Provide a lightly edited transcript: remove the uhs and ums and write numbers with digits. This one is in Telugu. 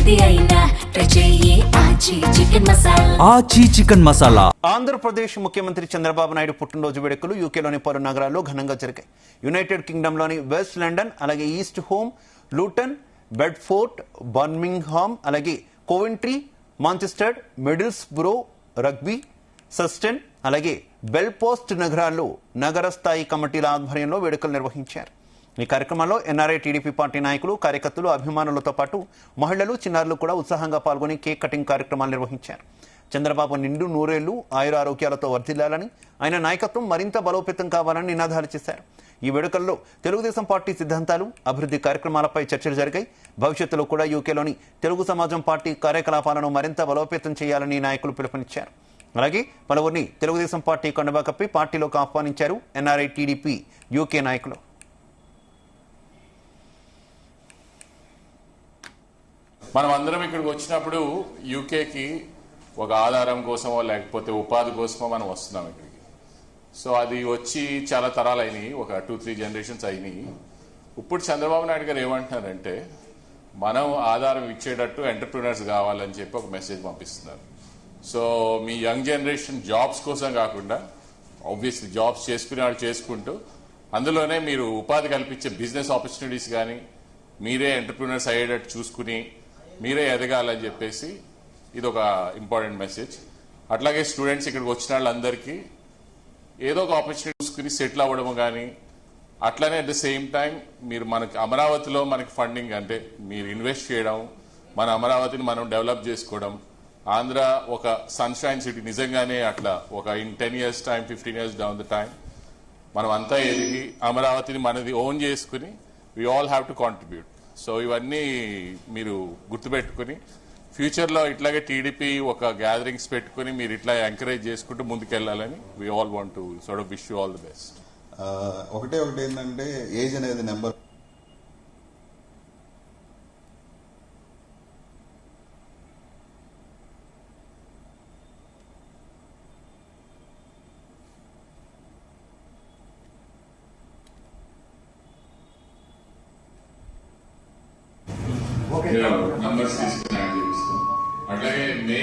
ఏది అయినా ట్రై చెయ్యి ఆచి చికెన్ మసాలా. ఆంధ్రప్రదేశ్ ముఖ్యమంత్రి చంద్రబాబు నాయుడు పుట్టినరోజు వేడుకలు యూకేలోని పలు నగరాల్లో ఘనంగా జరిగాయి. యునైటెడ్ కింగ్డమ్లోని వెస్ట్ లండన్, అలాగే ఈస్ట్ హోమ్, లూటన్, బెడ్ఫోర్ట్, బర్మింగ్హామ్, అలాగే కోవెంట్రీ, మాంచెస్టర్, మిడిల్స్బ్రో, రగ్బీ, సస్టెన్, అలాగే బెల్పోస్ట్ నగరాల్లో నగర స్థాయి కమిటీల ఆధ్వర్యంలో వేడుకలు నిర్వహించారు. ఈ కార్యక్రమంలో ఎన్ఆర్ఐ టీడీపీ పార్టీ నాయకులు, కార్యకర్తలు, అభిమానులతో పాటు మహిళలు, చిన్నారులు కూడా ఉత్సాహంగా పాల్గొని కేక్ కటింగ్ కార్యక్రమాలు నిర్వహించారు. చంద్రబాబు నిండు నూరేళ్లు ఆయురారోగ్యాలతో వర్ధిల్లాలని, ఆయన నాయకత్వం మరింత బలోపేతం కావాలని నినాదాలు చేశారు. ఈ వేడుకల్లో తెలుగుదేశం పార్టీ సిద్ధాంతాలు, అభివృద్ధి కార్యక్రమాలపై చర్చలు జరిగాయి. భవిష్యత్తులో కూడా యూకేలోని తెలుగు సమాజం పార్టీ కార్యకలాపాలను మరింత బలోపేతం చేయాలని నాయకులు పిలుపునిచ్చారు. అలాగే పలువురిని తెలుగుదేశం పార్టీ కండువా కప్పి పార్టీలోకి ఆహ్వానించారు ఎన్ఆర్ఐ టీడీపీ యూకే నాయకులు. మనం అందరం ఇక్కడికి వచ్చినప్పుడు యూకేకి ఒక ఆధారం కోసమో లేకపోతే ఉపాధి కోసమో మనం వస్తున్నాం ఇక్కడికి. సో అది వచ్చి చాలా తరాలు అయినాయి, ఒక 2-3 జనరేషన్స్ అయినాయి. ఇప్పుడు చంద్రబాబు నాయుడు గారు ఏమంటున్నారంటే మనం ఆధారం ఇచ్చేటట్టు ఎంటర్ప్రినర్స్ కావాలని చెప్పి ఒక మెసేజ్ పంపిస్తున్నారు. సో మీ యంగ్ జనరేషన్ జాబ్స్ కోసం కాకుండా, ఆబ్వియస్లీ జాబ్స్ చేసుకునే వాళ్ళు చేసుకుంటూ అందులోనే మీరు ఉపాధి కల్పించే బిజినెస్ ఆపర్చునిటీస్ కానీ మీరే ఎంటర్ప్రినర్స్ అయ్యేటట్టు చూసుకుని మీరే ఎదగాలని చెప్పేసి ఇది ఒక ఇంపార్టెంట్ మెసేజ్. అట్లాగే స్టూడెంట్స్ ఇక్కడికి వచ్చిన వాళ్ళందరికీ ఏదో ఒక ఆపర్చునిటీ చూసుకుని సెటిల్ అవ్వడము కానీ, అట్లానే అట్ ద సేమ్ టైం మీరు మనకి అమరావతిలో మనకి ఫండింగ్ అంటే మీరు ఇన్వెస్ట్ చేయడం, మన అమరావతిని మనం డెవలప్ చేసుకోవడం, ఆంధ్ర ఒక సన్షైన్ సిటీ నిజంగానే అట్లా ఒక in 10 years time, 15 years down the time మనం అంతా ఎదిగి అమరావతిని మనది ఓన్ చేసుకుని we all have to contribute. So ఇవన్నీ మీరు గుర్తుపెట్టుకుని ఫ్యూచర్లో ఇట్లాగే టీడీపీ ఒక గ్యాదరింగ్స్ పెట్టుకుని మీరు ఇట్లా ఎంకరేజ్ చేసుకుంటూ ముందుకెళ్లాలని we all want to sort of wish you all the best. ఒకటి ఏంటంటే ఏజ్ అనేది నెంబర్. నంబర్స్ తీసుకుని అట్లాగే మే